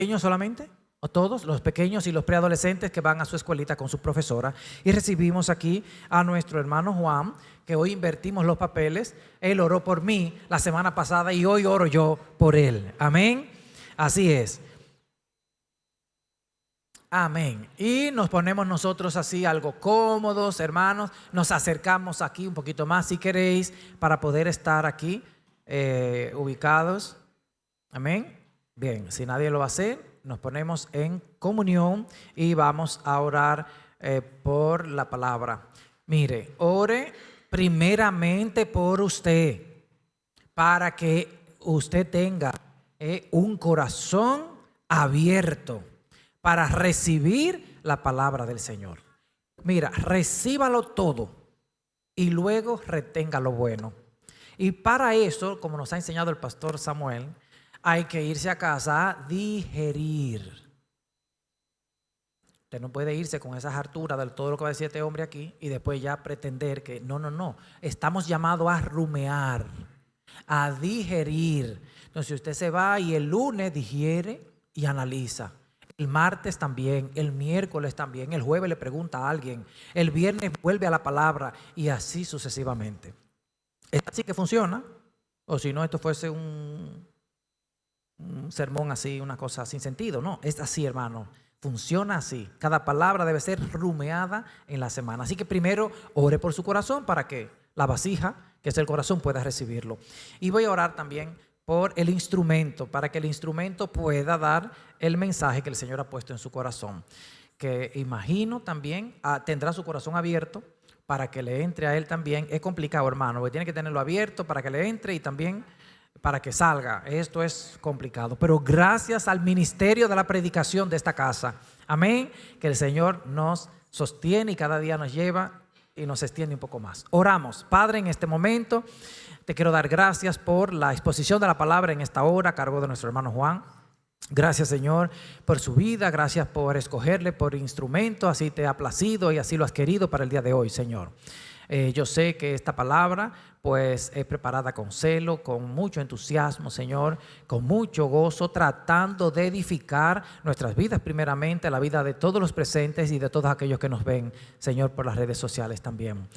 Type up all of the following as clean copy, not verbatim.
pequeños solamente, o todos, los pequeños y los preadolescentes que van a su escuelita con su profesora. Y recibimos aquí a nuestro hermano Juan, que hoy invertimos los papeles. Él oró por mí la semana pasada y hoy oro yo por él. Amén. Así es. Amén. Y nos ponemos nosotros así algo cómodos, hermanos. Nos acercamos aquí un poquito más si queréis para poder estar aquí ubicados. Amén. Bien, si nadie lo va a hacer, nos ponemos en comunión y vamos a orar por la palabra. Mire, ore primeramente por usted, para que usted tenga un corazón abierto para recibir la palabra del Señor. Mira, recíbalo todo y luego retenga lo bueno. Y para eso, como nos ha enseñado el pastor Samuel, hay que irse a casa a digerir. Usted no puede irse con esas harturas de todo lo que va a decir este hombre aquí y después ya pretender que no. Estamos llamados a rumear, a digerir. Entonces usted se va y el lunes digiere y analiza. El martes también, el miércoles también, el jueves le pregunta a alguien, el viernes vuelve a la palabra y así sucesivamente. ¿Es así que funciona? O si no, esto fuese un sermón así, una cosa sin sentido. No, es así, hermano. Funciona así. Cada palabra debe ser rumeada en la semana. Así que primero ore por su corazón para que la vasija, que es el corazón, pueda recibirlo. Y voy a orar también por el instrumento, para que el instrumento pueda dar el mensaje que el Señor ha puesto en su corazón. Que imagino también tendrá su corazón abierto para que le entre a él también. Es complicado, hermano, porque tiene que tenerlo abierto para que le entre y también para que salga. Esto es complicado, pero gracias al ministerio de la predicación de esta casa, amén, que el Señor nos sostiene y cada día nos lleva y nos extiende un poco más. Oramos. Padre, en este momento te quiero dar gracias por la exposición de la palabra en esta hora a cargo de nuestro hermano Juan. Gracias, Señor, por su vida. Gracias por escogerle por instrumento. Así te ha placido y así lo has querido para el día de hoy, Señor. Yo sé que esta palabra pues es preparada con celo, con mucho entusiasmo, Señor, con mucho gozo, tratando de edificar nuestras vidas primeramente, la vida de todos los presentes y de todos aquellos que nos ven, Señor, por las redes sociales también.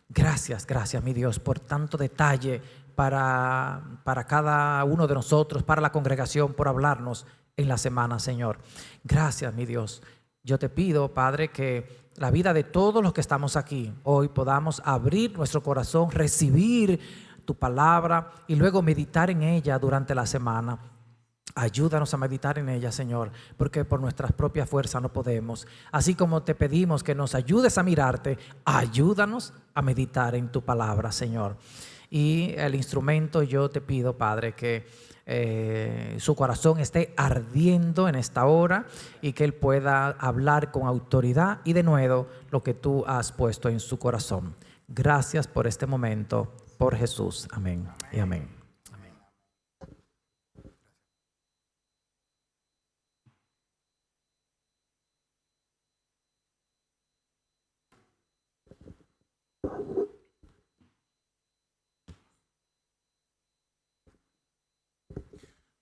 Gracias, mi Dios, por tanto detalle para cada uno de nosotros, para la congregación, por hablarnos en la semana, Señor. Gracias, mi Dios. Yo te pido, Padre, que la vida de todos los que estamos aquí hoy podamos abrir nuestro corazón, recibir tu palabra y luego meditar en ella durante la semana. Ayúdanos a meditar en ella, Señor, porque por nuestras propias fuerzas no podemos. Así como te pedimos que nos ayudes a mirarte, ayúdanos a meditar en tu palabra, Señor. Y el instrumento, yo te pido, Padre, que su corazón esté ardiendo en esta hora y que él pueda hablar con autoridad y de nuevo lo que tú has puesto en su corazón. Gracias por este momento, por Jesús. Amén y amén.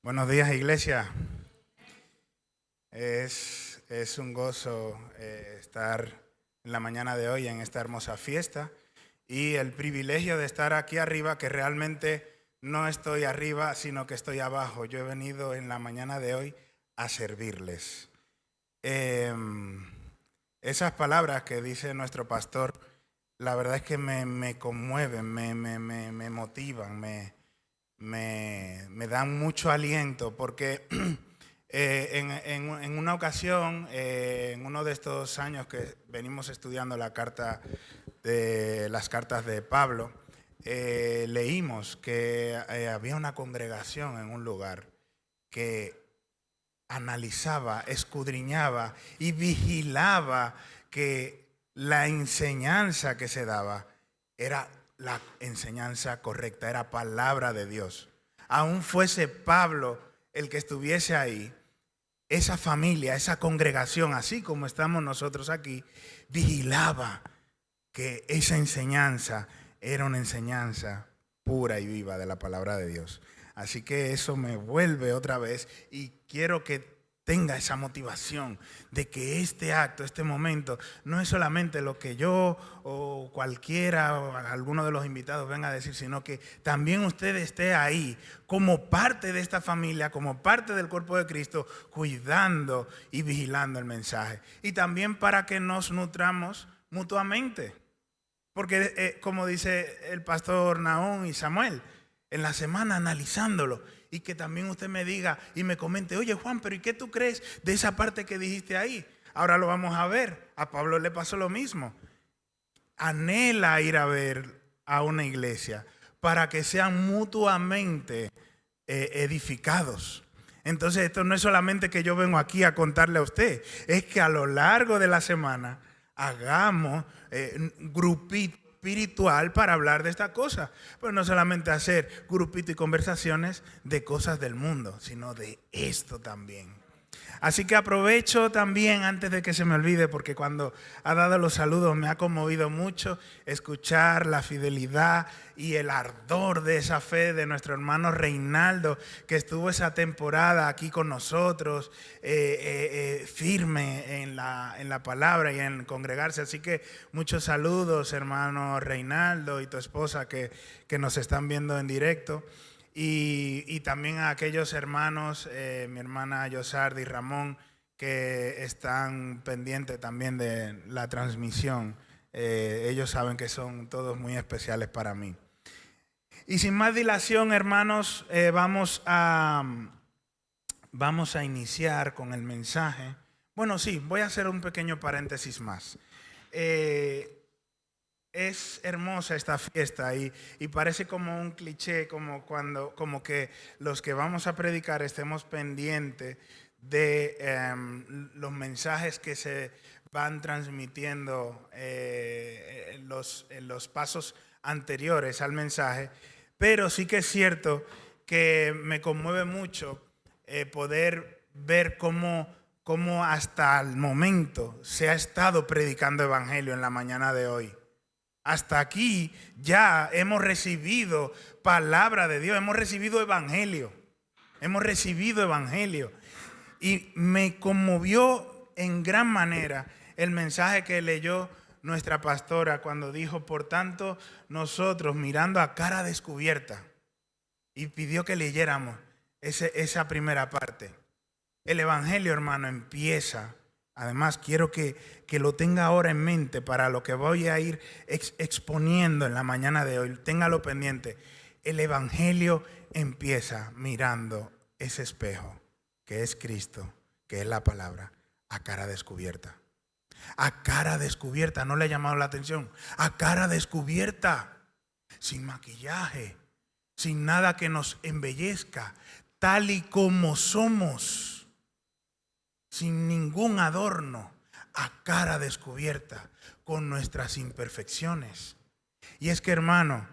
Buenos días, iglesia. Es un gozo estar en la mañana de hoy en esta hermosa fiesta y el privilegio de estar aquí arriba, que realmente no estoy arriba, sino que estoy abajo. Yo he venido en la mañana de hoy a servirles. Esas palabras que dice nuestro pastor, la verdad es que me conmueven, me motivan, me dan mucho aliento, porque en una ocasión, en uno de estos años que venimos estudiando las cartas de Pablo, leímos que había una congregación en un lugar que analizaba, escudriñaba y vigilaba que la enseñanza que se daba era la enseñanza correcta, era palabra de Dios. Aún fuese Pablo el que estuviese ahí, esa familia, esa congregación, así como estamos nosotros aquí, vigilaba que esa enseñanza era una enseñanza pura y viva de la palabra de Dios. Así que eso me vuelve otra vez y quiero que tenga esa motivación de que este acto, este momento, no es solamente lo que yo o cualquiera o alguno de los invitados venga a decir, sino que también usted esté ahí como parte de esta familia, como parte del cuerpo de Cristo, cuidando y vigilando el mensaje. Y también para que nos nutramos mutuamente. Porque como dice el pastor Naón y Samuel, en la semana analizándolo, y que también usted me diga y me comente, oye Juan, pero ¿y qué tú crees de esa parte que dijiste ahí? Ahora lo vamos a ver. A Pablo le pasó lo mismo. Anhela ir a ver a una iglesia para que sean mutuamente edificados. Entonces esto no es solamente que yo vengo aquí a contarle a usted, es que a lo largo de la semana hagamos grupito espiritual para hablar de esta cosa. Pues no solamente hacer grupito y conversaciones de cosas del mundo, sino de esto también. Así que aprovecho también, antes de que se me olvide, porque cuando ha dado los saludos me ha conmovido mucho escuchar la fidelidad y el ardor de esa fe de nuestro hermano Reinaldo, que estuvo esa temporada aquí con nosotros, firme en la palabra y en congregarse. Así que muchos saludos, hermano Reinaldo y tu esposa que nos están viendo en directo. Y también a aquellos hermanos, mi hermana Yosardi y Ramón, que están pendientes también de la transmisión. Ellos saben que son todos muy especiales para mí. Y sin más dilación, hermanos, vamos a iniciar con el mensaje. Bueno, sí, voy a hacer un pequeño paréntesis más. Es hermosa esta fiesta y parece como un cliché, como que los que vamos a predicar estemos pendientes de los mensajes que se van transmitiendo en los pasos anteriores al mensaje. Pero sí que es cierto que me conmueve mucho poder ver cómo hasta el momento se ha estado predicando evangelio en la mañana de hoy. Hasta aquí ya hemos recibido palabra de Dios, hemos recibido evangelio. Y me conmovió en gran manera el mensaje que leyó nuestra pastora cuando dijo, por tanto, nosotros mirando a cara descubierta, y pidió que leyéramos esa primera parte. El evangelio, hermano, empieza. Además, quiero que lo tenga ahora en mente para lo que voy a ir exponiendo en la mañana de hoy. Téngalo pendiente. El evangelio empieza mirando ese espejo, que es Cristo, que es la palabra, a cara descubierta. A cara descubierta, ¿no le ha llamado la atención? A cara descubierta, sin maquillaje, sin nada que nos embellezca, tal y como somos. Sin ningún adorno, a cara descubierta, con nuestras imperfecciones. Y es que, hermano,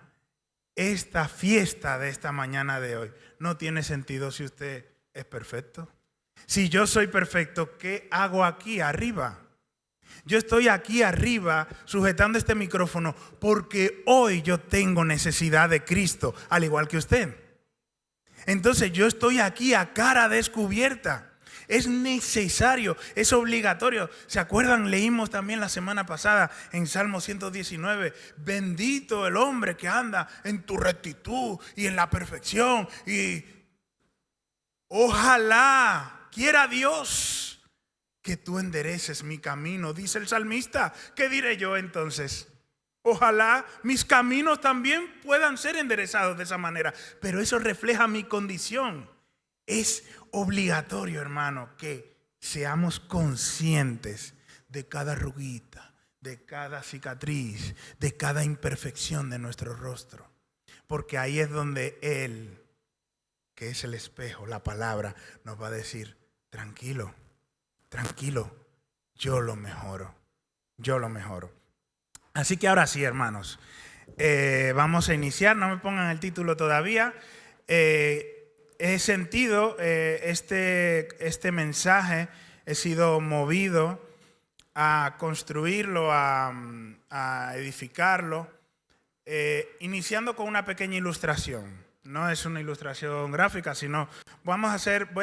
esta fiesta de esta mañana de hoy no tiene sentido si usted es perfecto. Si yo soy perfecto, ¿qué hago aquí arriba? Yo estoy aquí arriba sujetando este micrófono porque hoy yo tengo necesidad de Cristo, al igual que usted. Entonces yo estoy aquí a cara descubierta. Es necesario, es obligatorio. ¿Se acuerdan? Leímos también la semana pasada en Salmo 119. Bendito el hombre que anda en tu rectitud y en la perfección. Y ojalá quiera Dios que tú endereces mi camino, dice el salmista. ¿Qué diré yo entonces? Ojalá mis caminos también puedan ser enderezados de esa manera. Pero eso refleja mi condición. Es obligatorio, hermano, que seamos conscientes de cada arruguita, de cada cicatriz, de cada imperfección de nuestro rostro. Porque ahí es donde Él, que es el espejo, la palabra, nos va a decir, tranquilo, tranquilo, yo lo mejoro. Así que ahora sí, hermanos, vamos a iniciar. No me pongan el título todavía. He sentido este mensaje, he sido movido a construirlo, a edificarlo, iniciando con una pequeña ilustración. No es una ilustración gráfica, sino voy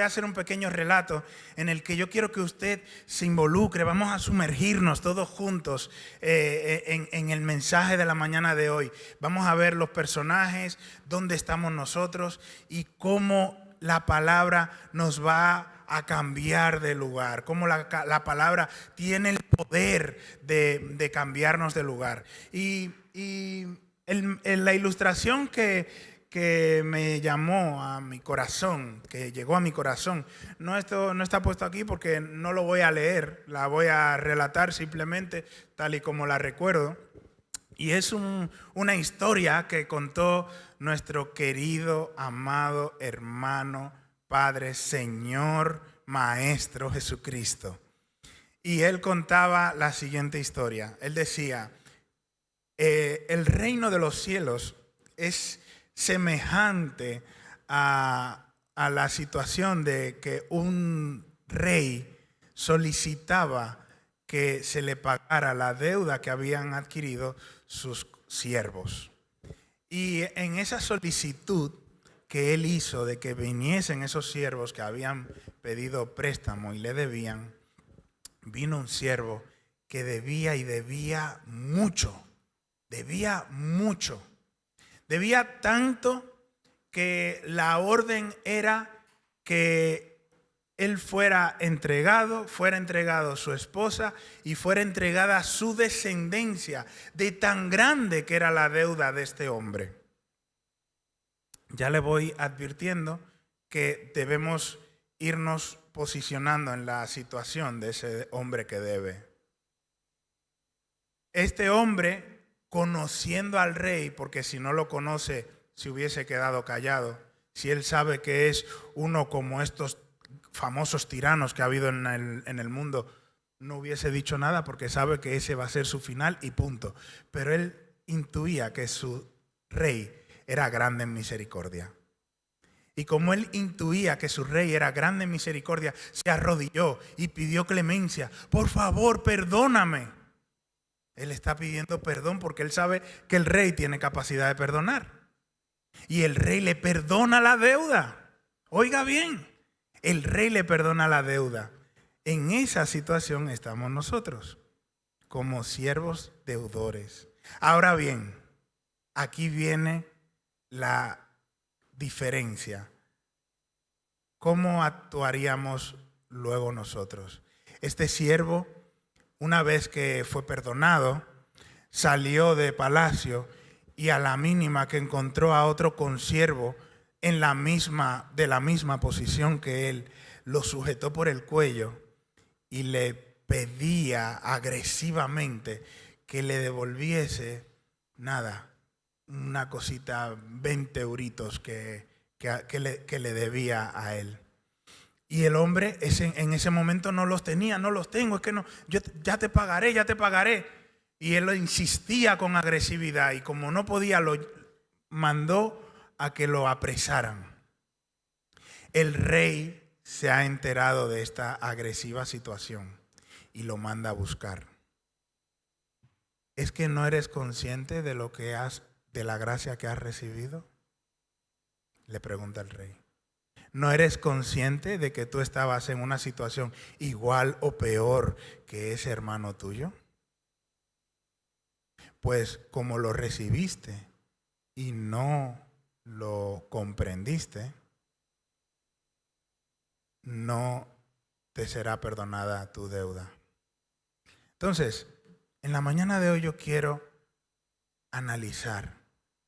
a hacer un pequeño relato en el que yo quiero que usted se involucre. Vamos a sumergirnos todos juntos en el mensaje de la mañana de hoy. Vamos a ver los personajes, dónde estamos nosotros y cómo la palabra nos va a cambiar de lugar, cómo la palabra tiene el poder de cambiarnos de lugar. Y la ilustración que me llamó a mi corazón, que llegó a mi corazón. No está puesto aquí porque no lo voy a leer, la voy a relatar simplemente tal y como la recuerdo. Y es una historia que contó nuestro querido, amado hermano, Padre, Señor, Maestro Jesucristo. Y él contaba la siguiente historia. Él decía, el reino de los cielos es semejante a la situación de que un rey solicitaba que se le pagara la deuda que habían adquirido sus siervos. Y en esa solicitud que él hizo de que viniesen esos siervos que habían pedido préstamo y le debían, vino un siervo que debía y debía mucho. Debía tanto que la orden era que él fuera entregado su esposa y fuera entregada su descendencia, de tan grande que era la deuda de este hombre. Ya le voy advirtiendo que debemos irnos posicionando en la situación de ese hombre que debe. Este hombre, conociendo al rey, porque si no lo conoce, se hubiese quedado callado. Si él sabe que es uno como estos famosos tiranos que ha habido en el mundo, no hubiese dicho nada porque sabe que ese va a ser su final y punto. Pero él intuía que su rey era grande en misericordia. Y como él intuía que su rey era grande en misericordia, se arrodilló y pidió clemencia. Por favor, perdóname. Él está pidiendo perdón porque él sabe que el rey tiene capacidad de perdonar. Y el rey le perdona la deuda. Oiga bien, el rey le perdona la deuda. En esa situación estamos nosotros, como siervos deudores. Ahora bien, aquí viene la diferencia. ¿Cómo actuaríamos luego nosotros? Este siervo, una vez que fue perdonado, salió de palacio y a la mínima que encontró a otro consiervo de la misma posición que él, lo sujetó por el cuello y le pedía agresivamente que le devolviese una cosita, 20 euritos que le debía a él. Y el hombre en ese momento no los tenía, no los tengo, es que no, yo ya te pagaré. Y él lo insistía con agresividad y como no podía, lo mandó a que lo apresaran. El rey se ha enterado de esta agresiva situación y lo manda a buscar. ¿Es que no eres consciente de de la gracia que has recibido? Le pregunta el rey. ¿No eres consciente de que tú estabas en una situación igual o peor que ese hermano tuyo? Pues como lo recibiste y no lo comprendiste, no te será perdonada tu deuda. Entonces, en la mañana de hoy yo quiero analizar.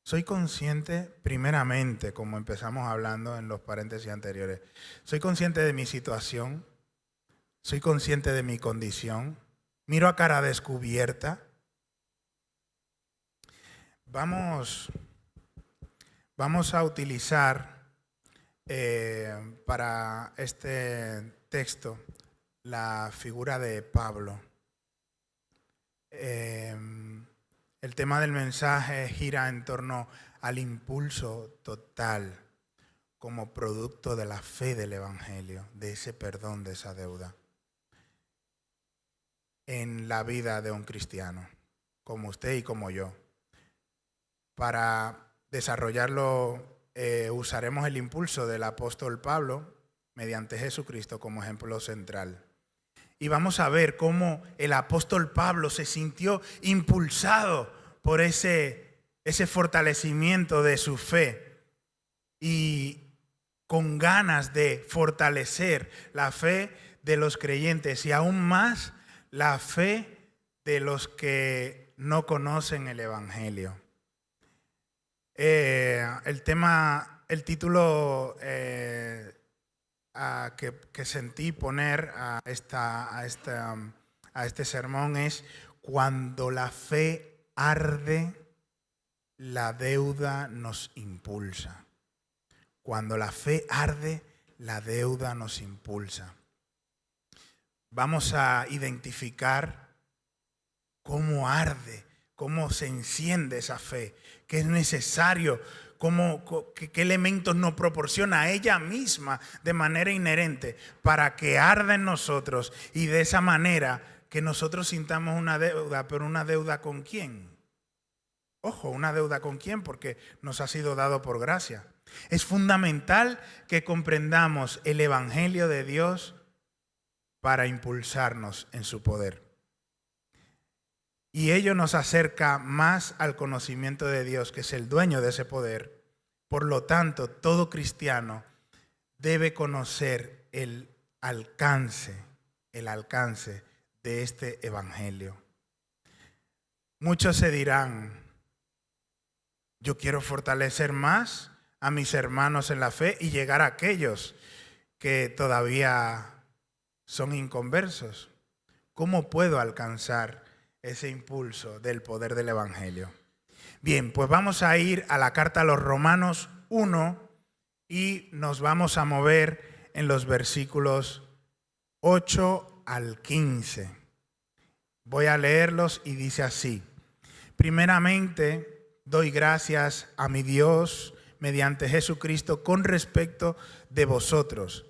Soy consciente, primeramente, como empezamos hablando en los paréntesis anteriores, soy consciente de mi situación, soy consciente de mi condición, miro a cara descubierta. Vamos a utilizar para este texto la figura de Pablo. El tema del mensaje gira en torno al impulso total como producto de la fe del Evangelio, de ese perdón, de esa deuda en la vida de un cristiano, como usted y como yo. Para desarrollarlo usaremos el impulso del apóstol Pablo mediante Jesucristo como ejemplo central. Y vamos a ver cómo el apóstol Pablo se sintió impulsado por ese fortalecimiento de su fe y con ganas de fortalecer la fe de los creyentes y aún más la fe de los que no conocen el Evangelio. El título que sentí poner a este sermón es Cuando la fe arde, la deuda nos impulsa. Cuando la fe arde, la deuda nos impulsa. Vamos a identificar cómo arde, cómo se enciende esa fe, qué es necesario, qué elementos nos proporciona a ella misma de manera inherente para que arda en nosotros y de esa manera que nosotros sintamos una deuda, pero una deuda ¿con quién? Ojo, una deuda ¿con quién? Porque nos ha sido dado por gracia. Es fundamental que comprendamos el Evangelio de Dios para impulsarnos en su poder. Y ello nos acerca más al conocimiento de Dios, que es el dueño de ese poder. Por lo tanto, todo cristiano debe conocer el alcance de este Evangelio. Muchos se dirán, yo quiero fortalecer más a mis hermanos en la fe y llegar a aquellos que todavía son inconversos. ¿Cómo puedo alcanzar ese impulso del poder del Evangelio? Bien, pues vamos a ir a la carta a los Romanos 1 y nos vamos a mover en los versículos 8 al 15. Voy a leerlos y dice así: Primeramente, doy gracias a mi Dios mediante Jesucristo con respecto de vosotros,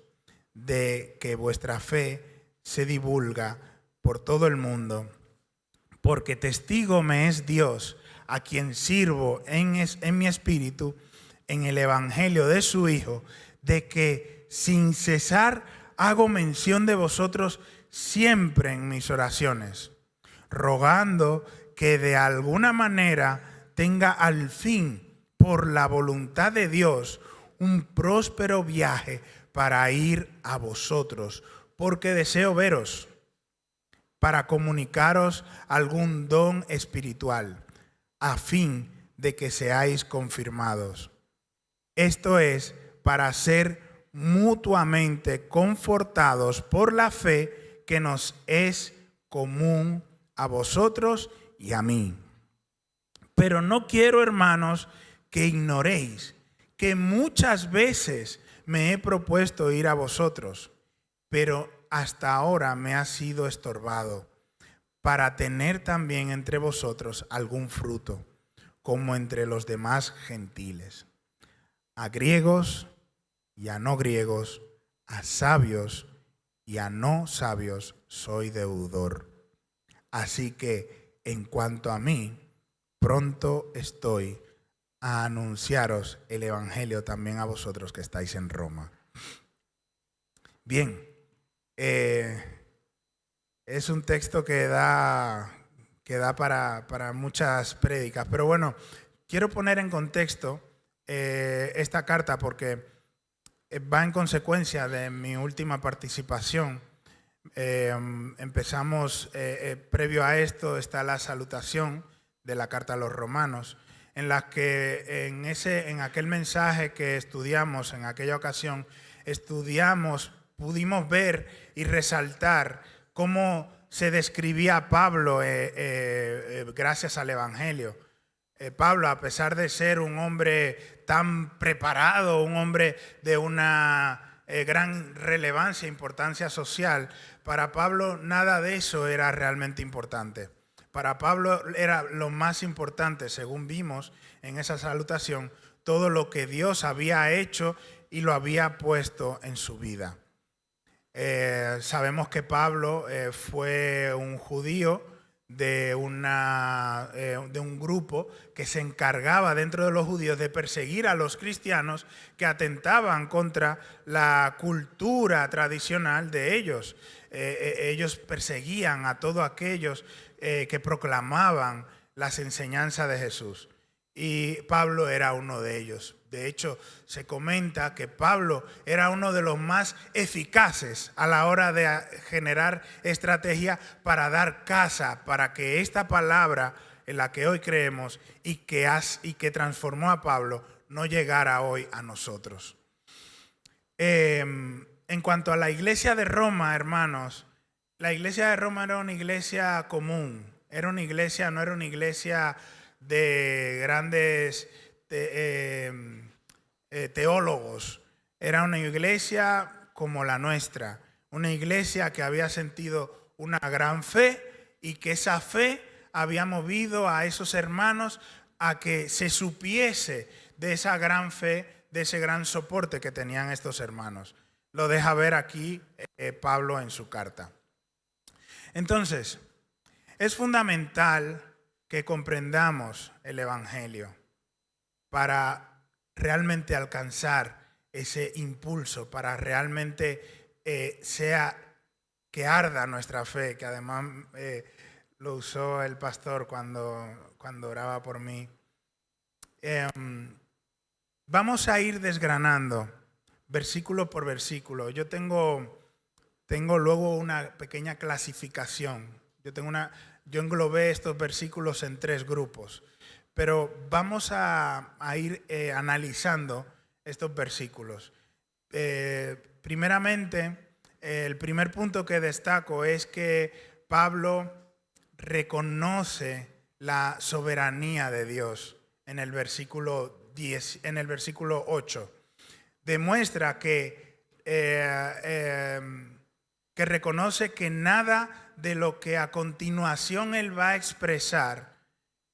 de que vuestra fe se divulga por todo el mundo, porque testigo me es Dios, a quien sirvo en mi espíritu, en el evangelio de su Hijo, de que sin cesar hago mención de vosotros siempre en mis oraciones, rogando que de alguna manera tenga al fin, por la voluntad de Dios, un próspero viaje para ir a vosotros, porque deseo veros, para comunicaros algún don espiritual, a fin de que seáis confirmados. Esto es, para ser mutuamente confortados por la fe que nos es común a vosotros y a mí. Pero no quiero, hermanos, que ignoréis que muchas veces me he propuesto ir a vosotros, pero hasta ahora me ha sido estorbado, para tener también entre vosotros algún fruto, como entre los demás gentiles. A griegos y a no griegos, a sabios y a no sabios soy deudor. Así que, en cuanto a mí, pronto estoy a anunciaros el Evangelio también a vosotros que estáis en Roma. Bien, es un texto que da para muchas prédicas, pero bueno, quiero poner en contexto esta carta porque va en consecuencia de mi última participación. Empezamos, previo a esto está la salutación de la carta a los romanos, en la que en aquel mensaje que estudiamos en aquella ocasión, pudimos ver y resaltar cómo se describía a Pablo gracias al Evangelio. Pablo, a pesar de ser un hombre tan preparado, un hombre de una gran relevancia e importancia social, para Pablo nada de eso era realmente importante. Para Pablo era lo más importante, según vimos en esa salutación, todo lo que Dios había hecho y lo había puesto en su vida. Sabemos que Pablo fue un judío de un grupo que se encargaba dentro de los judíos de perseguir a los cristianos que atentaban contra la cultura tradicional de ellos. Ellos perseguían a todos aquellos que proclamaban las enseñanzas de Jesús. Y Pablo era uno de ellos. De hecho, se comenta que Pablo era uno de los más eficaces a la hora de generar estrategia para dar caza, para que esta palabra en la que hoy creemos y que transformó a Pablo no llegara hoy a nosotros. En cuanto a la iglesia de Roma, hermanos, la iglesia de Roma era una iglesia común. Era una iglesia, no era una iglesia de grandes teólogos. Era una iglesia como la nuestra, una iglesia que había sentido una gran fe y que esa fe había movido a esos hermanos a que se supiese de esa gran fe, de ese gran soporte que tenían estos hermanos. Lo deja ver aquí Pablo en su carta. Entonces, es fundamental que comprendamos el Evangelio para realmente alcanzar ese impulso, para realmente sea que arda nuestra fe, que además lo usó el pastor cuando oraba por mí. Vamos a ir desgranando versículo por versículo. Yo tengo luego una pequeña clasificación. Yo englobé estos versículos en 3 grupos, pero vamos a ir analizando estos versículos. Primeramente, el primer punto que destaco es que Pablo reconoce la soberanía de Dios en el versículo 8. Demuestra que reconoce que nada de lo que a continuación él va a expresar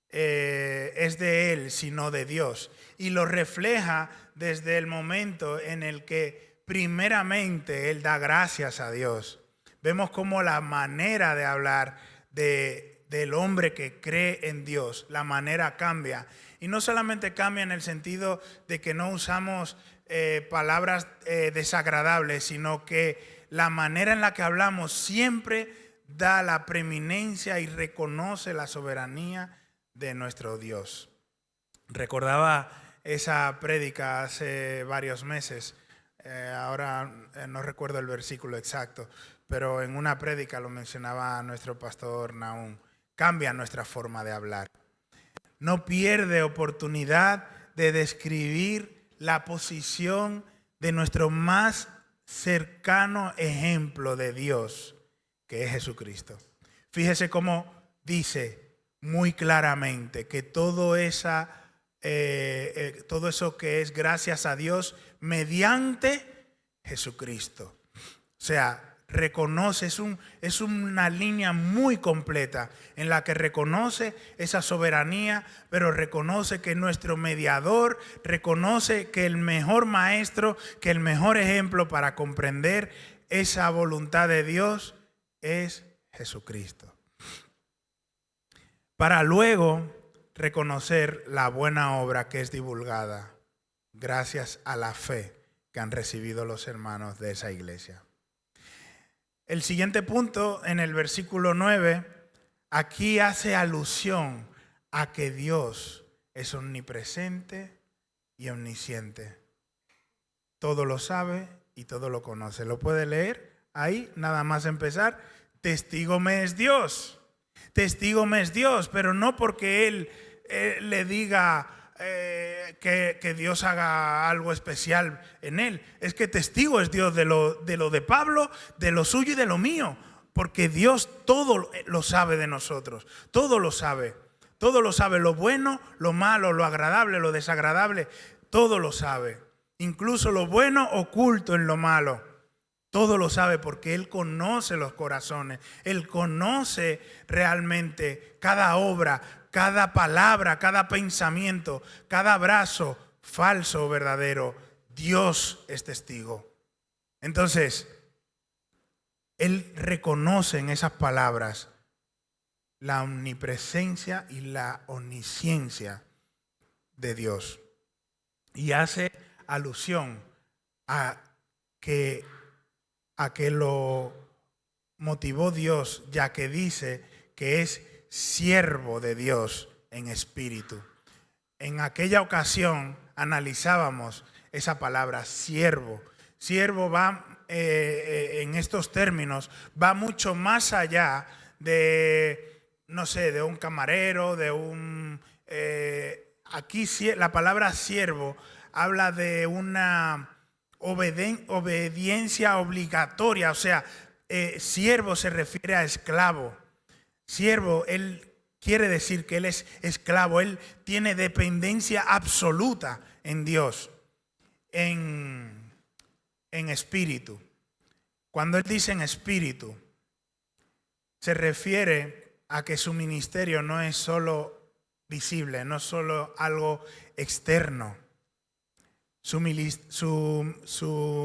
es de él, sino de Dios. Y lo refleja desde el momento en el que primeramente él da gracias a Dios. Vemos cómo la manera de hablar del hombre que cree en Dios, la manera cambia. Y no solamente cambia en el sentido de que no usamos palabras desagradables, sino que la manera en la que hablamos siempre da la preeminencia y reconoce la soberanía de nuestro Dios. Recordaba esa prédica hace varios meses, ahora no recuerdo el versículo exacto, pero en una prédica lo mencionaba nuestro pastor Nahum. Cambia nuestra forma de hablar. No pierde oportunidad de describir la posición de nuestro más cercano ejemplo de Dios, que es Jesucristo. Fíjese cómo dice muy claramente que todo eso que es gracias a Dios mediante Jesucristo. O sea, reconoce, es una línea muy completa en la que reconoce esa soberanía, pero reconoce que nuestro mediador, reconoce que el mejor maestro, que el mejor ejemplo para comprender esa voluntad de Dios es Jesucristo. Para luego reconocer la buena obra que es divulgada gracias a la fe que han recibido los hermanos de esa iglesia. El siguiente punto, en el versículo 9, aquí hace alusión a que Dios es omnipresente y omnisciente. Todo lo sabe y todo lo conoce. ¿Lo puede leer? Ahí, nada más empezar. Testigo me es Dios. Testigo me es Dios, pero no porque Él le diga que Dios haga algo especial en él. Es que testigo es Dios de lo de Pablo, de lo suyo y de lo mío. Porque Dios todo lo sabe de nosotros. Todo lo sabe. Todo lo sabe. Lo bueno, lo malo, lo agradable, lo desagradable. Todo lo sabe. Incluso lo bueno oculto en lo malo. Todo lo sabe porque Él conoce los corazones. Él conoce realmente cada obra, cada palabra, cada pensamiento, cada abrazo, falso o verdadero. Dios es testigo. Entonces, Él reconoce en esas palabras la omnipresencia y la omnisciencia de Dios. Y hace alusión a que lo motivó Dios, ya que dice que es siervo de Dios en espíritu. En aquella ocasión analizábamos esa palabra siervo. Siervo va, en estos términos, va mucho más allá de, no sé, de un camarero, de un... aquí la palabra siervo habla de una obediencia obligatoria, o sea, siervo se refiere a esclavo. Siervo, él quiere decir que él es esclavo, él tiene dependencia absoluta en Dios, en espíritu. Cuando él dice en espíritu, se refiere a que su ministerio no es solo visible, no es solo algo externo. Su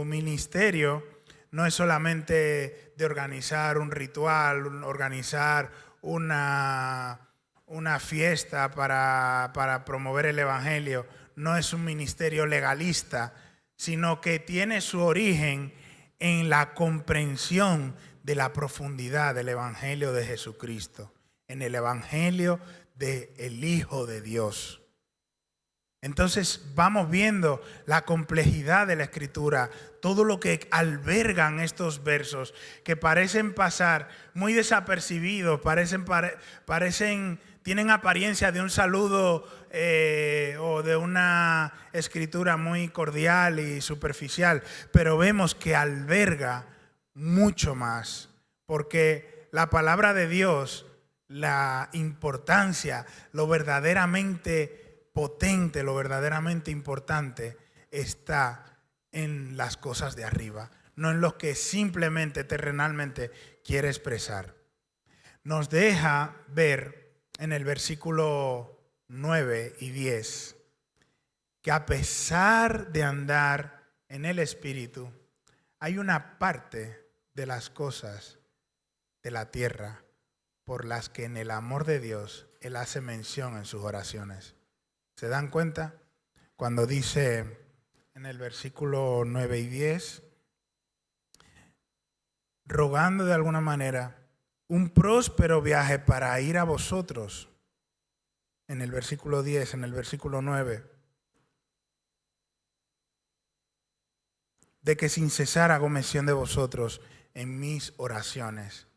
ministerio no es solamente de organizar un ritual, organizar una fiesta para promover el evangelio. No es un ministerio legalista, sino que tiene su origen en la comprensión de la profundidad del evangelio de Jesucristo, en el evangelio del Hijo de Dios. Entonces vamos viendo la complejidad de la Escritura, todo lo que albergan estos versos que parecen pasar muy desapercibidos, tienen apariencia de un saludo o de una escritura muy cordial y superficial, pero vemos que alberga mucho más, porque la palabra de Dios, la importancia, lo verdaderamente potente, lo verdaderamente importante está en las cosas de arriba, no en lo que simplemente terrenalmente quiere expresar. Nos deja ver en el versículo 9 y 10 que a pesar de andar en el Espíritu, hay una parte de las cosas de la tierra por las que en el amor de Dios Él hace mención en sus oraciones. ¿Se dan cuenta? Cuando dice en el versículo 9 y 10, rogando de alguna manera un próspero viaje para ir a vosotros. En el versículo 10, en el versículo 9, de que sin cesar hago mención de vosotros en mis oraciones.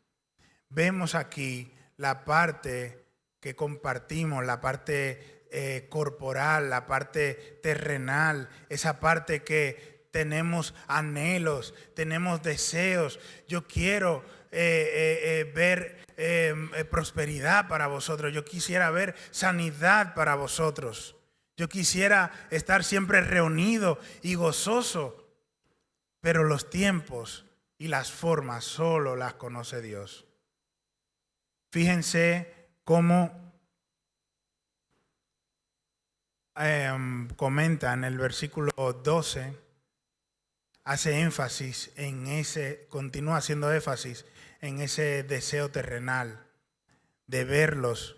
Vemos aquí la parte que compartimos, la parte corporal, la parte terrenal, esa parte que tenemos anhelos, tenemos deseos. Yo quiero ver prosperidad para vosotros. Yo quisiera ver sanidad para vosotros. Yo quisiera estar siempre reunido y gozoso. Pero los tiempos y las formas solo las conoce Dios. Fíjense cómo comenta en el versículo 12, hace énfasis en continúa haciendo énfasis en ese deseo terrenal de verlos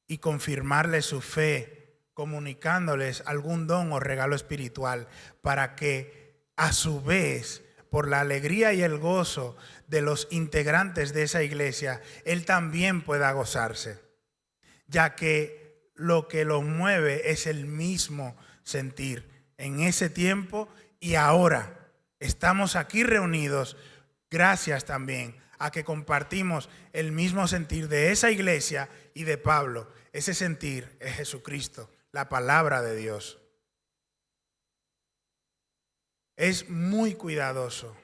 y confirmarles su fe, comunicándoles algún don o regalo espiritual para que a su vez, por la alegría y el gozo de los integrantes de esa iglesia, él también pueda gozarse, ya que lo que los mueve es el mismo sentir en ese tiempo y ahora. Estamos aquí reunidos gracias también a que compartimos el mismo sentir de esa iglesia y de Pablo. Ese sentir es Jesucristo, la palabra de Dios. Es muy cuidadoso,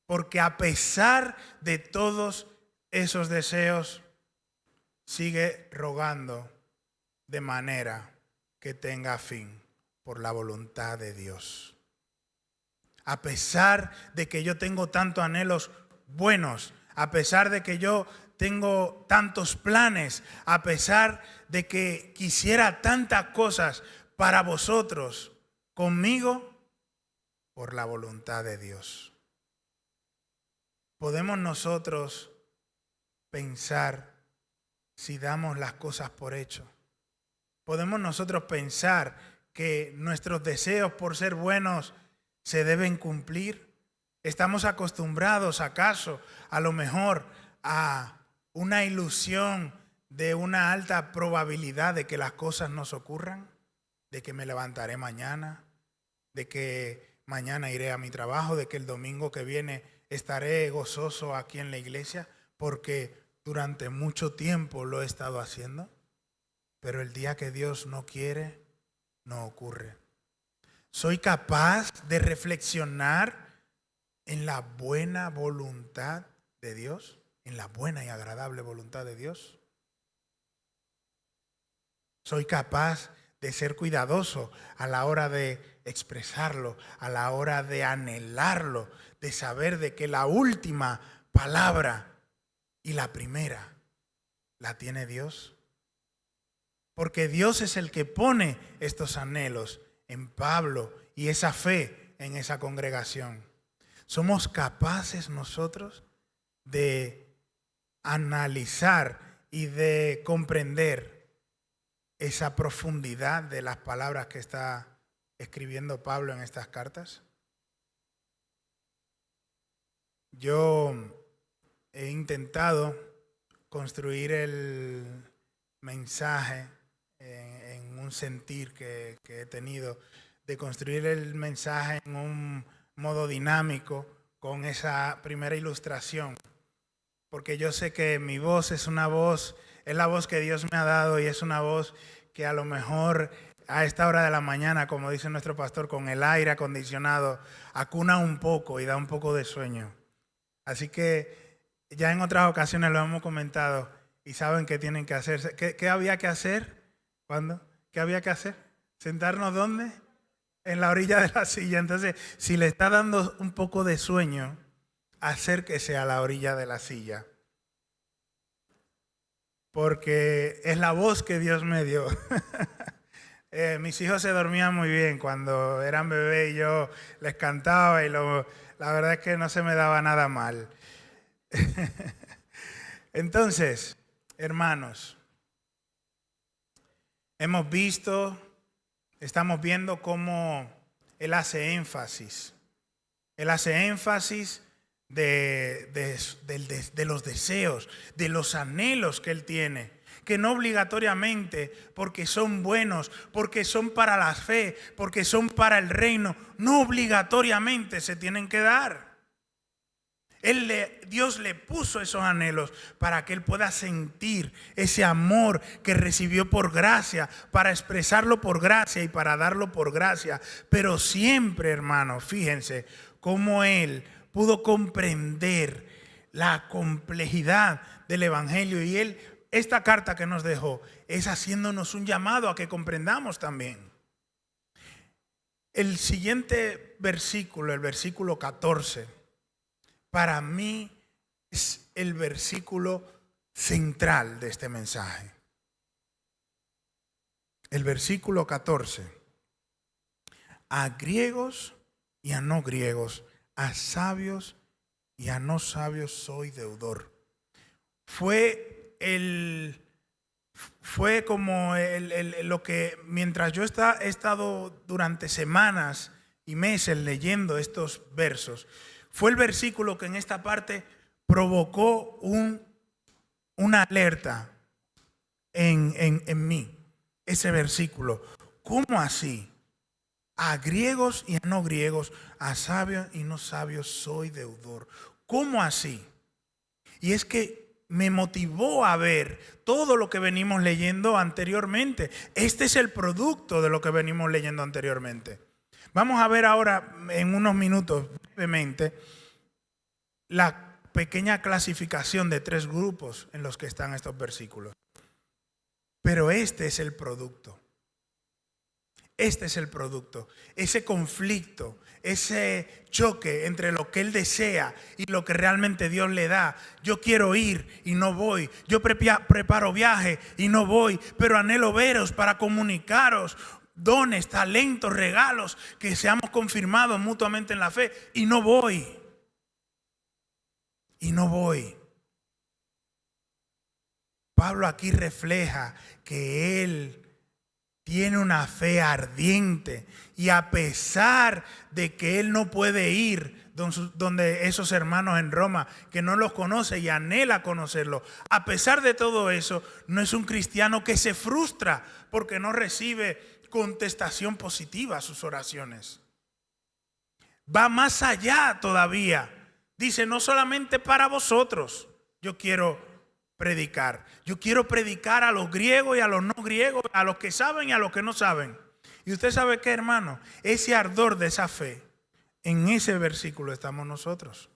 porque a pesar de todos esos deseos, sigue rogando de manera que tenga fin por la voluntad de Dios. A pesar de que yo tengo tantos anhelos buenos, a pesar de que yo tengo tantos planes, a pesar de que quisiera tantas cosas para vosotros, conmigo, por la voluntad de Dios. Podemos nosotros pensar si damos las cosas por hecho. Podemos nosotros pensar que nuestros deseos por ser buenos se deben cumplir. ¿Estamos acostumbrados acaso a lo mejor a una ilusión de una alta probabilidad de que las cosas nos ocurran? De que me levantaré mañana, de que mañana iré a mi trabajo, de que el domingo que viene estaré gozoso aquí en la iglesia, porque durante mucho tiempo lo he estado haciendo, pero el día que Dios no quiere, no ocurre. ¿Soy capaz de reflexionar en la buena voluntad de Dios? ¿En la buena y agradable voluntad de Dios? ¿Soy capaz de ser cuidadoso a la hora de expresarlo, a la hora de anhelarlo, de saber de que la última palabra y la primera la tiene Dios? Porque Dios es el que pone estos anhelos en Pablo y esa fe en esa congregación. ¿Somos capaces nosotros de analizar y de comprender esa profundidad de las palabras que está escribiendo Pablo en estas cartas? Yo he intentado construir el mensaje en un sentir que he tenido de construir el mensaje en un modo dinámico con esa primera ilustración, porque yo sé que mi voz es una voz, es la voz que Dios me ha dado y es una voz que a lo mejor a esta hora de la mañana, como dice nuestro pastor, con el aire acondicionado, acuna un poco y da un poco de sueño. Así que ya en otras ocasiones lo hemos comentado y saben qué tienen que hacer. ¿Qué había que hacer? ¿Cuándo? ¿Qué había que hacer? ¿Sentarnos dónde? En la orilla de la silla. Entonces, si le está dando un poco de sueño, acérquese a la orilla de la silla. Porque es la voz que Dios me dio. Mis hijos se dormían muy bien cuando eran bebés y yo les cantaba y la verdad es que no se me daba nada mal. Entonces, hermanos, estamos viendo cómo Él hace énfasis. Él hace énfasis de los deseos, de los anhelos que Él tiene, que no obligatoriamente porque son buenos, porque son para la fe, porque son para el reino, no obligatoriamente se tienen que dar. Dios le puso esos anhelos para que Él pueda sentir ese amor que recibió por gracia, para expresarlo por gracia y para darlo por gracia. Pero siempre, hermanos, fíjense cómo Él pudo comprender la complejidad del Evangelio, y esta carta que nos dejó es haciéndonos un llamado a que comprendamos también. El siguiente versículo, el versículo 14, para mí es el versículo central de este mensaje. El versículo 14. A griegos y a no griegos, a sabios y a no sabios soy deudor. Fue como lo que mientras yo he estado durante semanas y meses leyendo estos versos, fue el versículo que en esta parte provocó una alerta en mí. Ese versículo, ¿cómo así? A griegos y a no griegos, a sabios y no sabios soy deudor. ¿Cómo así? Y es que me motivó a ver todo lo que venimos leyendo anteriormente. Este es el producto de lo que venimos leyendo anteriormente. Vamos a ver ahora en unos minutos brevemente la pequeña clasificación de 3 grupos en los que están estos versículos. Pero este es el producto. Este es el producto. Ese conflicto, ese choque entre lo que Él desea y lo que realmente Dios le da. Yo quiero ir y no voy. Yo preparo viaje y no voy. Pero anhelo veros para comunicaros dones, talentos, regalos, que seamos confirmados mutuamente en la fe. Y no voy. Y no voy. Pablo aquí refleja que él tiene una fe ardiente y a pesar de que él no puede ir donde esos hermanos en Roma, que no los conoce y anhela conocerlos, a pesar de todo eso, no es un cristiano que se frustra porque no recibe contestación positiva a sus oraciones. Va más allá todavía. Dice, no solamente para vosotros yo quiero predicar. Yo quiero predicar a los griegos y a los no griegos, a los que saben y a los que no saben. Y usted sabe qué, hermano, ese ardor de esa fe, en ese versículo estamos nosotros.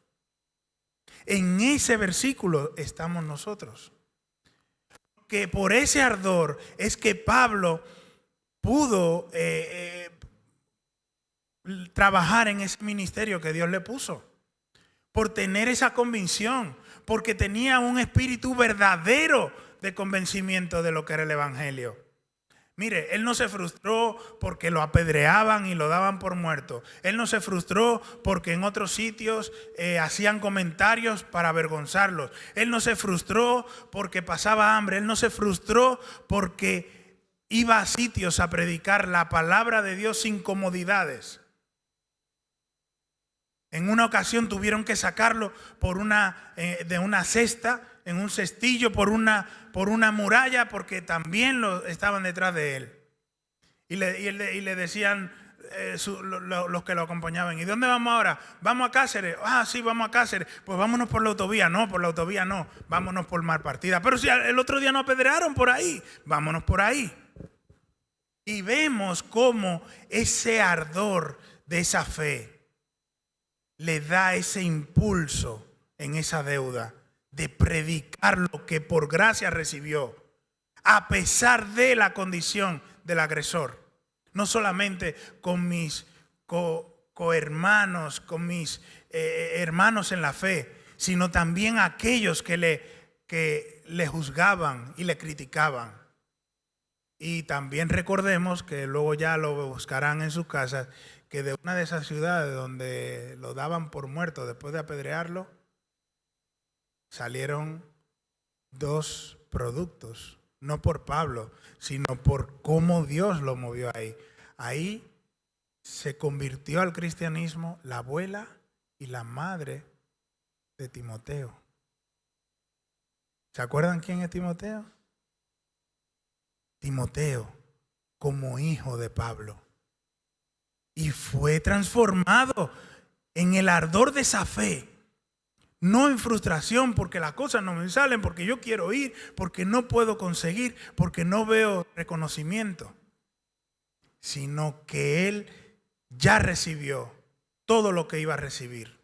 En ese versículo estamos nosotros. Que por ese ardor es que Pablo pudo trabajar en ese ministerio que Dios le puso. Por tener esa convicción, porque tenía un espíritu verdadero de convencimiento de lo que era el evangelio. Mire, él no se frustró porque lo apedreaban y lo daban por muerto. Él no se frustró porque en otros sitios hacían comentarios para avergonzarlos. Él no se frustró porque pasaba hambre. Él no se frustró porque iba a sitios a predicar la palabra de Dios sin comodidades. En una ocasión tuvieron que sacarlo de una cesta, en un cestillo, por una muralla, porque también estaban detrás de él. Y le decían los que lo acompañaban, ¿y dónde vamos ahora? ¿Vamos a Cáceres? Ah, sí, vamos a Cáceres. Pues vámonos por la autovía. No, por la autovía no. Vámonos por Malpartida. Pero si el otro día nos apedrearon por ahí, vámonos por ahí. Y vemos cómo ese ardor de esa fe le da ese impulso en esa deuda de predicar lo que por gracia recibió, a pesar de la condición del agresor. No solamente con mis cohermanos, con mis hermanos en la fe, sino también aquellos que le juzgaban y le criticaban. Y también recordemos que luego ya lo buscarán en sus casas, que de una de esas ciudades donde lo daban por muerto después de apedrearlo, salieron 2 productos, no por Pablo, sino por cómo Dios lo movió ahí. Ahí se convirtió al cristianismo la abuela y la madre de Timoteo. ¿Se acuerdan quién es Timoteo? Timoteo como hijo de Pablo. Y fue transformado en el ardor de esa fe. No en frustración porque las cosas no me salen, porque yo quiero ir, porque no puedo conseguir, porque no veo reconocimiento. Sino que él ya recibió todo lo que iba a recibir.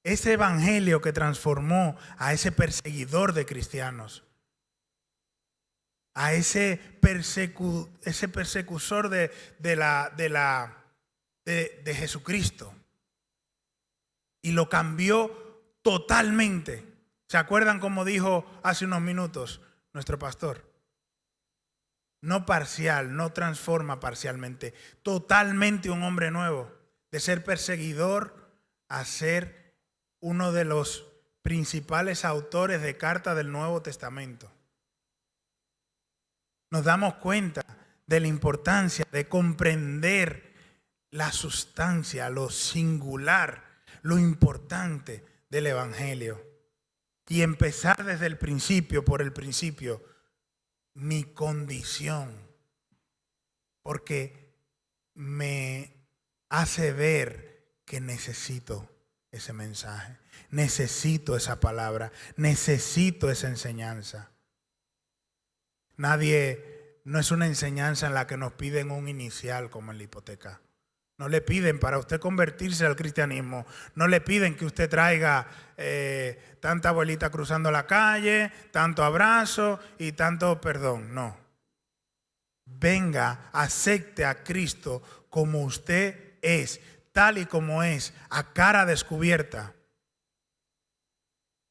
Ese evangelio que transformó a ese perseguidor de cristianos, a ese persecutor de Jesucristo, y lo cambió totalmente. ¿Se acuerdan cómo dijo hace unos minutos nuestro pastor? No parcial, no transforma parcialmente, totalmente un hombre nuevo, de ser perseguidor a ser uno de los principales autores de cartas del Nuevo Testamento. Nos damos cuenta de la importancia de comprender la sustancia, lo singular, lo importante del evangelio. Y empezar desde el principio, por el principio, mi condición. Porque me hace ver que necesito ese mensaje, necesito esa palabra, necesito esa enseñanza. No es una enseñanza en la que nos piden un inicial como en la hipoteca. No le piden para usted convertirse al cristianismo. No le piden que usted traiga tanta abuelita cruzando la calle, tanto abrazo y tanto perdón. No. Venga, acepte a Cristo como usted es, tal y como es, a cara descubierta.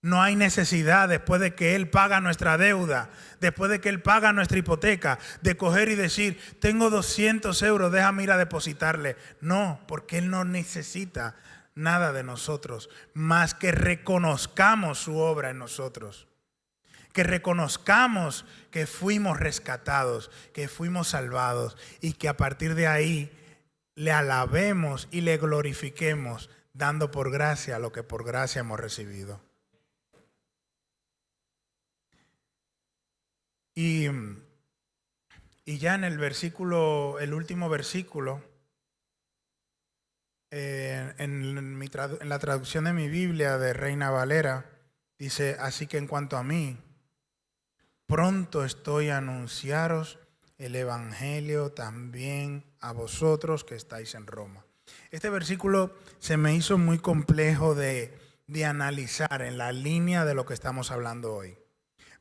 No hay necesidad, después de que Él paga nuestra deuda, después de que Él paga nuestra hipoteca, de coger y decir, tengo 200 euros, déjame ir a depositarle. No, porque Él no necesita nada de nosotros, más que reconozcamos su obra en nosotros. Que reconozcamos que fuimos rescatados, que fuimos salvados y que a partir de ahí le alabemos y le glorifiquemos, dando por gracia lo que por gracia hemos recibido. Y ya en el último versículo, en la traducción de mi Biblia de Reina Valera, dice: así que en cuanto a mí, pronto estoy a anunciaros el evangelio también a vosotros que estáis en Roma. Este versículo se me hizo muy complejo de analizar en la línea de lo que estamos hablando hoy.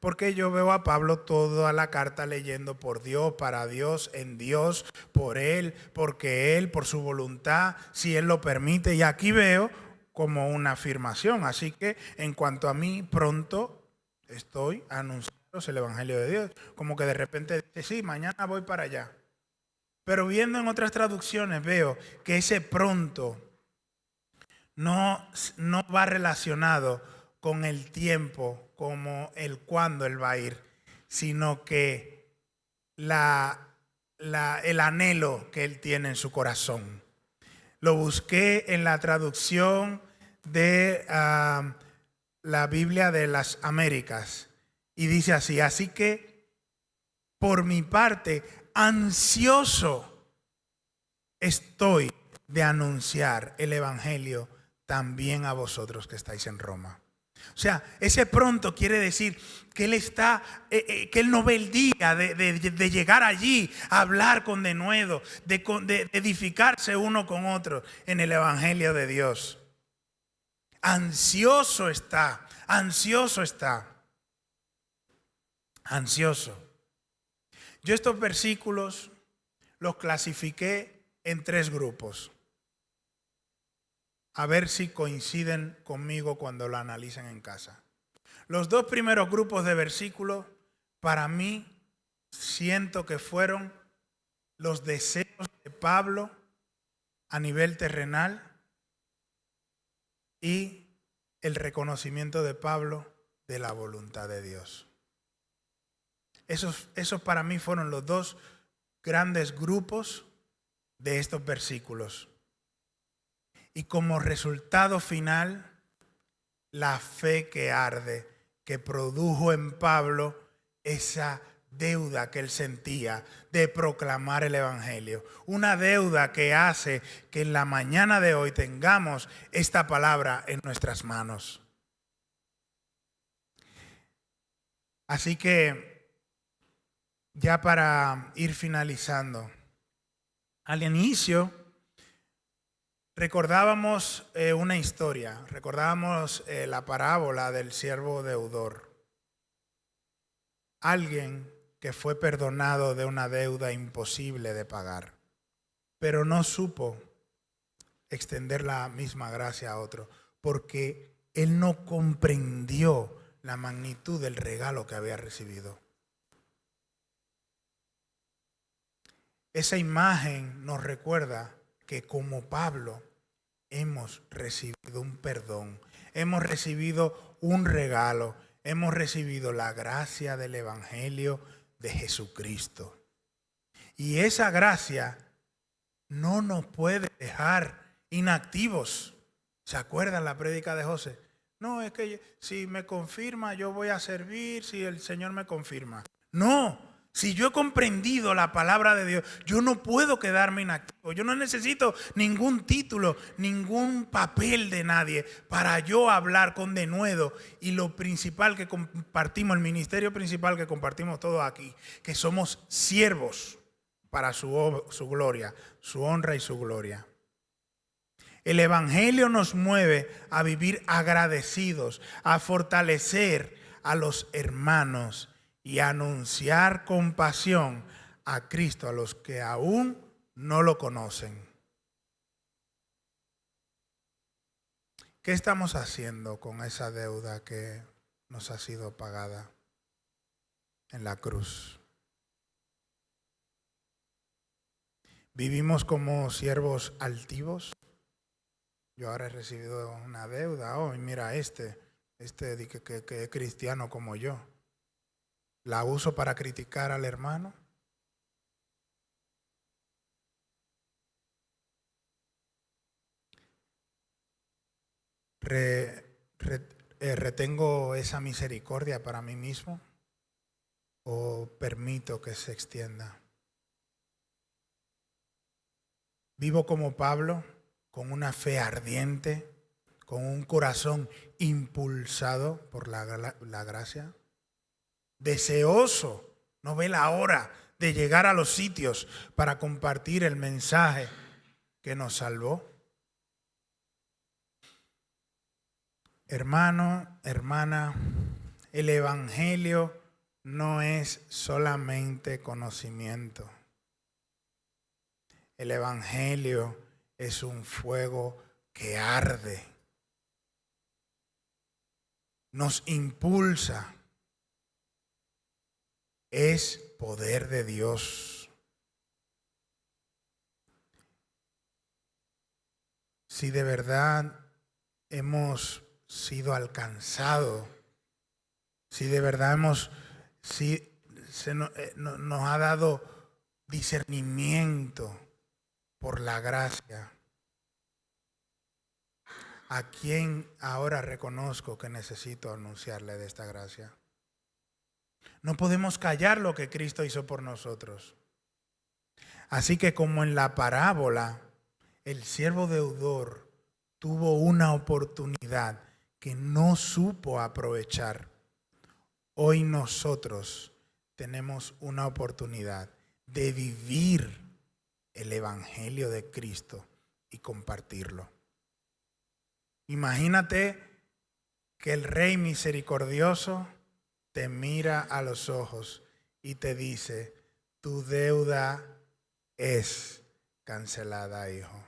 Porque yo veo a Pablo toda la carta leyendo por Dios, para Dios, en Dios, por Él, porque Él, por su voluntad, si Él lo permite. Y aquí veo como una afirmación. Así que en cuanto a mí, pronto estoy anunciando el evangelio de Dios. Como que de repente dice: sí, mañana voy para allá. Pero viendo en otras traducciones veo que ese pronto no va relacionado con el tiempo, como el cuándo Él va a ir, sino que el anhelo que Él tiene en su corazón. Lo busqué en la traducción de la Biblia de las Américas y dice así: así que por mi parte, ansioso estoy de anunciar el evangelio también a vosotros que estáis en Roma. O sea, ese pronto quiere decir que Él está, que Él no ve el día de llegar allí a hablar con denuedo, de edificarse uno con otro en el evangelio de Dios. Ansioso está, ansioso está, ansioso. Yo estos versículos los clasifiqué en 3 grupos. A ver si coinciden conmigo cuando lo analicen en casa. Los 2 primeros grupos de versículos, para mí, siento que fueron los deseos de Pablo a nivel terrenal y el reconocimiento de Pablo de la voluntad de Dios. Esos para mí fueron los 2 grandes grupos de estos versículos. Y como resultado final, la fe que arde, que produjo en Pablo esa deuda que él sentía de proclamar el evangelio. Una deuda que hace que en la mañana de hoy tengamos esta palabra en nuestras manos. Así que, ya para ir finalizando, al inicio recordábamos una historia, recordábamos la parábola del siervo deudor. Alguien que fue perdonado de una deuda imposible de pagar, pero no supo extender la misma gracia a otro, porque él no comprendió la magnitud del regalo que había recibido. Esa imagen nos recuerda que como Pablo hemos recibido un perdón, hemos recibido un regalo, hemos recibido la gracia del evangelio de Jesucristo. Y esa gracia no nos puede dejar inactivos. ¿Se acuerdan la prédica de José? No, es que si me confirma yo voy a servir, si el Señor me confirma. No. Si yo he comprendido la palabra de Dios, yo no puedo quedarme inactivo. Yo no necesito ningún título, ningún papel de nadie para yo hablar con denuedo. Y lo principal que compartimos, el ministerio principal que compartimos todos aquí, que somos siervos para su gloria, su honra y su gloria. El evangelio nos mueve a vivir agradecidos, a fortalecer a los hermanos y anunciar con pasión a Cristo a los que aún no lo conocen. ¿Qué estamos haciendo con esa deuda que nos ha sido pagada en la cruz? ¿Vivimos como siervos altivos? Yo ahora he recibido una deuda. Oh, mira, que es cristiano como yo. ¿La uso para criticar al hermano? ¿Retengo esa misericordia para mí mismo o permito que se extienda? Vivo como Pablo, con una fe ardiente, con un corazón impulsado por la gracia, deseoso, no ve la hora de llegar a los sitios para compartir el mensaje que nos salvó. Hermano, hermana, el evangelio no es solamente conocimiento. El evangelio es un fuego que arde. Nos impulsa. Es poder de Dios. Si de verdad hemos sido alcanzados, si de verdad nos ha dado discernimiento por la gracia, ¿a quién ahora reconozco que necesito anunciarle de esta gracia? No podemos callar lo que Cristo hizo por nosotros. Así que como en la parábola, el siervo deudor tuvo una oportunidad que no supo aprovechar, hoy nosotros tenemos una oportunidad de vivir el evangelio de Cristo y compartirlo. Imagínate que el Rey misericordioso te mira a los ojos y te dice: tu deuda es cancelada, hijo.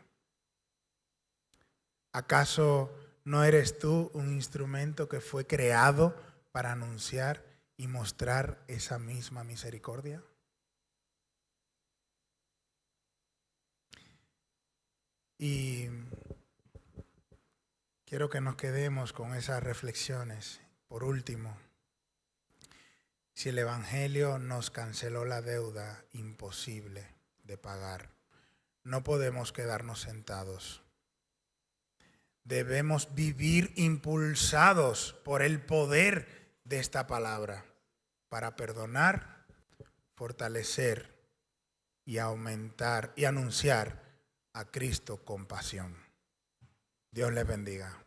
¿Acaso no eres tú un instrumento que fue creado para anunciar y mostrar esa misma misericordia? Y quiero que nos quedemos con esas reflexiones. Por último, si el evangelio nos canceló la deuda imposible de pagar, no podemos quedarnos sentados. Debemos vivir impulsados por el poder de esta palabra para perdonar, fortalecer y aumentar y anunciar a Cristo con pasión. Dios les bendiga.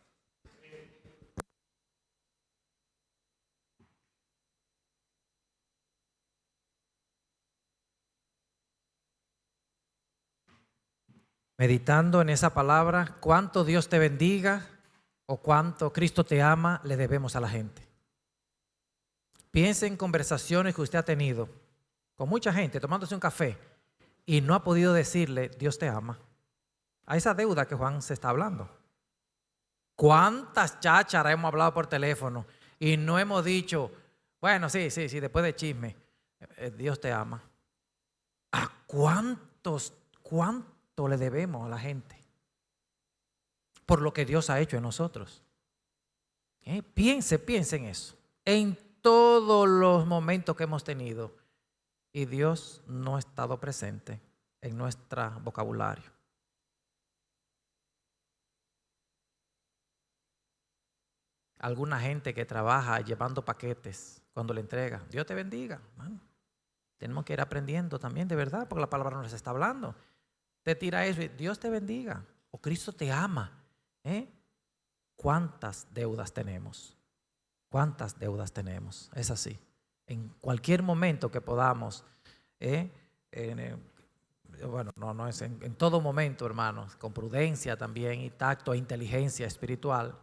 Meditando en esa palabra, cuánto Dios te bendiga o cuánto Cristo te ama, le debemos a la gente. Piense en conversaciones que usted ha tenido con mucha gente, tomándose un café, y no ha podido decirle, Dios te ama. A esa deuda que Juan se está hablando. ¿Cuántas chácharas hemos hablado por teléfono y no hemos dicho, bueno, sí, después de chisme, Dios te ama? ¿A cuánto le debemos a la gente por lo que Dios ha hecho en nosotros? Piense en eso, en todos los momentos que hemos tenido y Dios no ha estado presente en nuestro vocabulario. Alguna gente que trabaja llevando paquetes, cuando le entrega, Dios te bendiga. Man, tenemos que ir aprendiendo también, de verdad, porque la palabra nos está hablando. Te tira eso y Dios te bendiga, o Cristo te ama. ¿Cuántas deudas tenemos? ¿Cuántas deudas tenemos? Es así. En cualquier momento que podamos, bueno, no es en todo momento, hermanos, con prudencia también y tacto e inteligencia espiritual,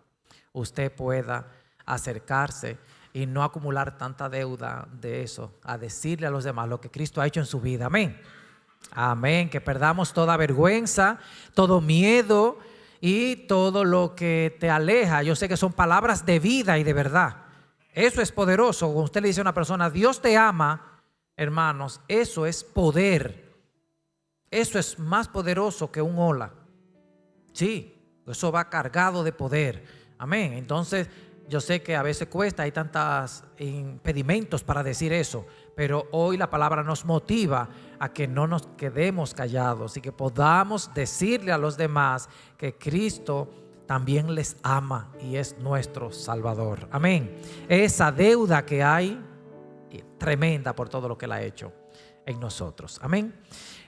usted pueda acercarse y no acumular tanta deuda de eso, a decirle a los demás lo que Cristo ha hecho en su vida. Amén. Amén. Que perdamos toda vergüenza, todo miedo y todo lo que te aleja. Yo sé que son palabras de vida y de verdad. Eso es poderoso. Cuando usted le dice a una persona, Dios te ama, hermanos, eso es poder. Eso es más poderoso que un hola. Sí, eso va cargado de poder. Amén. Entonces, Yo sé que a veces cuesta, hay tantos impedimentos para decir eso, pero hoy la palabra nos motiva a que no nos quedemos callados y que podamos decirle a los demás que Cristo también les ama y es nuestro Salvador. Amén. Esa deuda que hay, tremenda por todo lo que Él ha hecho en nosotros. Amén.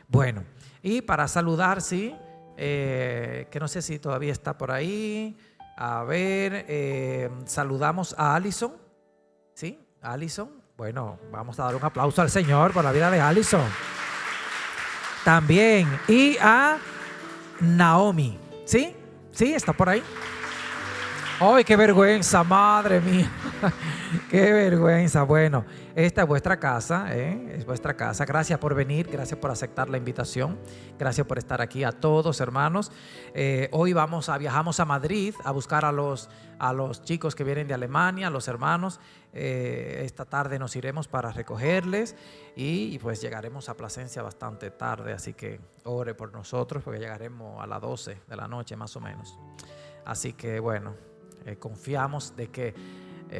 Bueno, y para saludar, sí, que no sé si todavía está por ahí. A ver, saludamos a Alison. ¿Sí? Alison. Bueno, vamos a dar un aplauso al Señor por la vida de Alison. También. Y a Naomi. ¿Sí? ¿Sí? ¿Está por ahí? ¡Ay, qué vergüenza, madre mía! ¡Qué vergüenza! Bueno, esta es vuestra casa, es vuestra casa. Gracias por venir, gracias por aceptar la invitación, gracias por estar aquí a todos, hermanos. Hoy viajamos a Madrid a buscar a los chicos que vienen de Alemania, a los hermanos. Esta tarde nos iremos para recogerles y pues llegaremos a Plasencia bastante tarde, así que ore por nosotros porque llegaremos a las 12 de la noche más o menos. Así que bueno, confiamos de que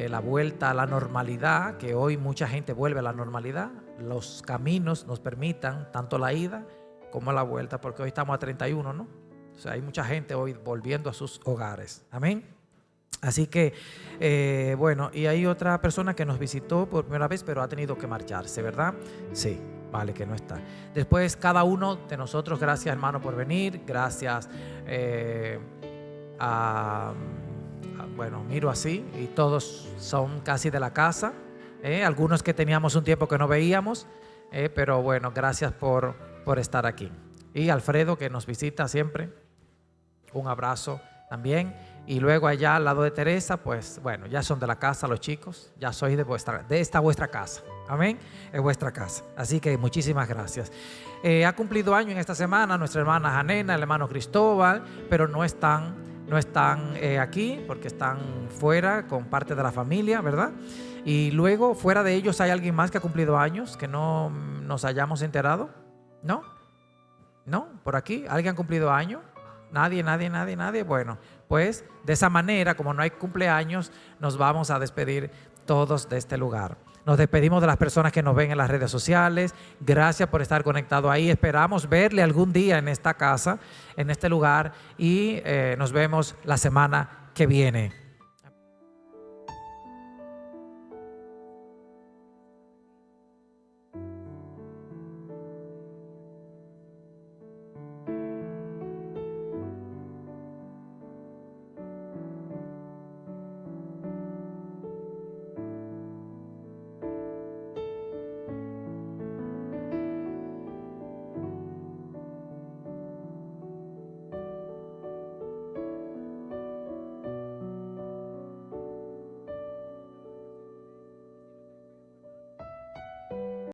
la vuelta a la normalidad, que hoy mucha gente vuelve a la normalidad, los caminos nos permitan tanto la ida como la vuelta, porque hoy estamos a 31, ¿no? O sea, hay mucha gente hoy volviendo a sus hogares. Amén. Así que, bueno, y hay otra persona que nos visitó por primera vez, pero ha tenido que marcharse, ¿verdad? Sí, vale, que no está. Después, cada uno de nosotros, gracias, hermano, por venir. Gracias bueno, miro así y todos son casi de la casa. Algunos que teníamos un tiempo que no veíamos, pero bueno, gracias por estar aquí. Y Alfredo, que nos visita siempre, un abrazo también. Y luego allá al lado de Teresa, pues bueno, ya son de la casa los chicos, ya sois de esta vuestra casa. Amén, es vuestra casa. Así que muchísimas gracias. Ha cumplido año en esta semana nuestra hermana Janena, el hermano Cristóbal, pero no están aquí porque están fuera con parte de la familia, ¿verdad? Y luego, fuera de ellos, ¿hay alguien más que ha cumplido años que no nos hayamos enterado? ¿No? ¿No? ¿Por aquí? ¿Alguien ha cumplido año? Nadie. Bueno, pues de esa manera, como no hay cumpleaños, nos vamos a despedir todos de este lugar. Nos despedimos de las personas que nos ven en las redes sociales. Gracias por estar conectado ahí. Esperamos verle algún día en esta casa, en este lugar, y nos vemos la semana que viene.